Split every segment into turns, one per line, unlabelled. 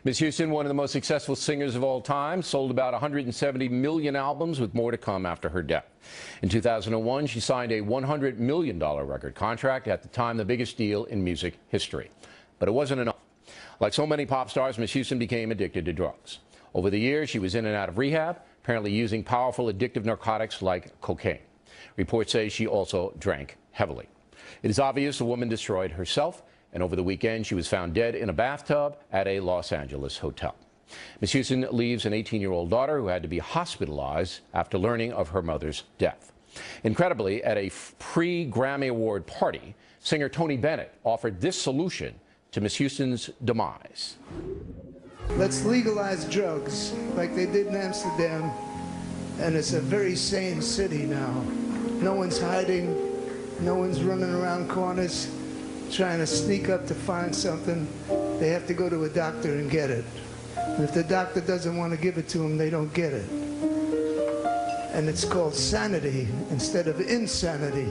Miss Houston, one of the most successful singers of all time, sold about 170 million albums with more to come after her death. In 2001, she signed a $100 million record contract, at the time the biggest deal in music history. But it wasn't enough. Like so many pop stars, Miss Houston became addicted to drugs. Over the years, she was in and out of rehab, apparently using powerful addictive narcotics like cocaine. Reports say she also drank heavily. It is obvious the woman destroyed herself, and over the weekend she was found dead in a bathtub at a Los Angeles hotel. Ms. Houston leaves an 18-year-old daughter who had to be hospitalized after learning of her mother's death. Incredibly, at a pre-Grammy Award party, singer Tony Bennett offered this solution to Ms. Houston's demise.
Let's legalize drugs like they did in Amsterdam, and it's a very sane city now. No one's hiding, no one's running around corners trying to sneak up to find something. They have to go to a doctor and get it. And if the doctor doesn't want to give it to them, they don't get it. And it's called sanity instead of insanity.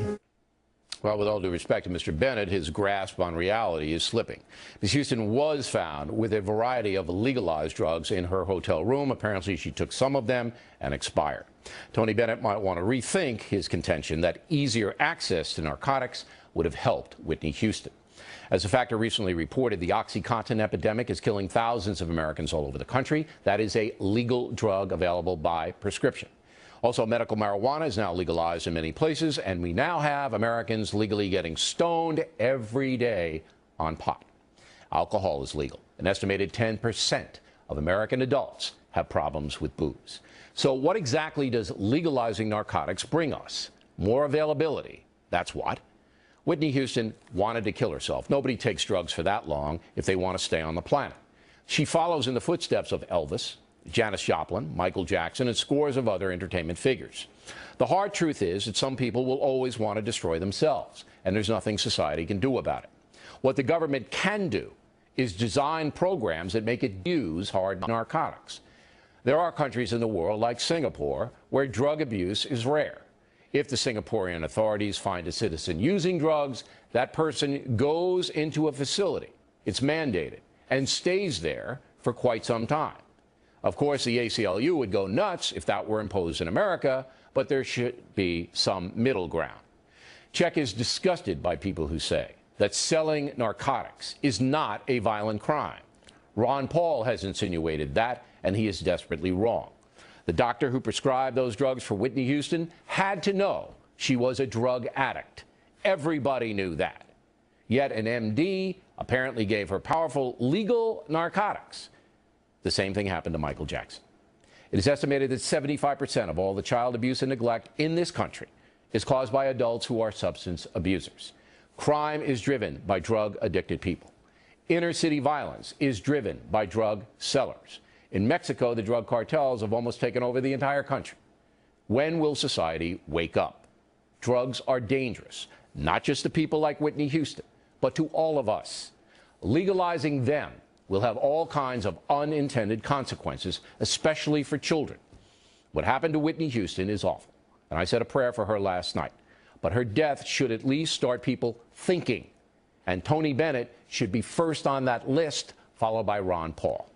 Well, with all due respect to Mr. Bennett, his grasp on reality is slipping. Ms. Houston was found with a variety of legalized drugs in her hotel room. Apparently, she took some of them and expired. Tony Bennett might want to rethink his contention that easier access to narcotics would have helped Whitney Houston. As a factor recently reported, the OxyContin epidemic is killing thousands of Americans all over the country. That is a legal drug available by prescription. Also, medical marijuana is now legalized in many places, and we now have Americans legally getting stoned every day on pot. Alcohol is legal. An estimated 10% of American adults have problems with booze. So what exactly does legalizing narcotics bring us? More availability. That's what. Whitney Houston wanted to kill herself. Nobody takes drugs for that long if they want to stay on the planet. She follows in the footsteps of Elvis, Janis Joplin, Michael Jackson, and scores of other entertainment figures. The hard truth is that some people will always want to destroy themselves, and there's nothing society can do about it. What the government can do is design programs that make it use hard narcotics. There are countries in the world, like Singapore, where drug abuse is rare. If the Singaporean authorities find a citizen using drugs, that person goes into a facility. It's mandated and stays there for quite some time. Of course, the ACLU would go nuts if that were imposed in America, but there should be some middle ground. Czech is disgusted by people who say that selling narcotics is not a violent crime. Ron Paul has insinuated that, and he is desperately wrong. The doctor who prescribed those drugs for Whitney Houston had to know she was a drug addict. Everybody knew that. Yet an MD apparently gave her powerful legal narcotics. The same thing happened to Michael Jackson. It is estimated that 75% of all the child abuse and neglect in this country is caused by adults who are substance abusers. Crime is driven by drug-addicted people. Inner city violence is driven by drug sellers. In Mexico, the drug cartels have almost taken over the entire country. When will society wake up? Drugs are dangerous, not just to people like Whitney Houston, but to all of us. Legalizing them will have all kinds of unintended consequences, especially for children. What happened to Whitney Houston is awful, and I said a prayer for her last night. But her death should at least start people thinking, and Tony Bennett should be first on that list, followed by Ron Paul.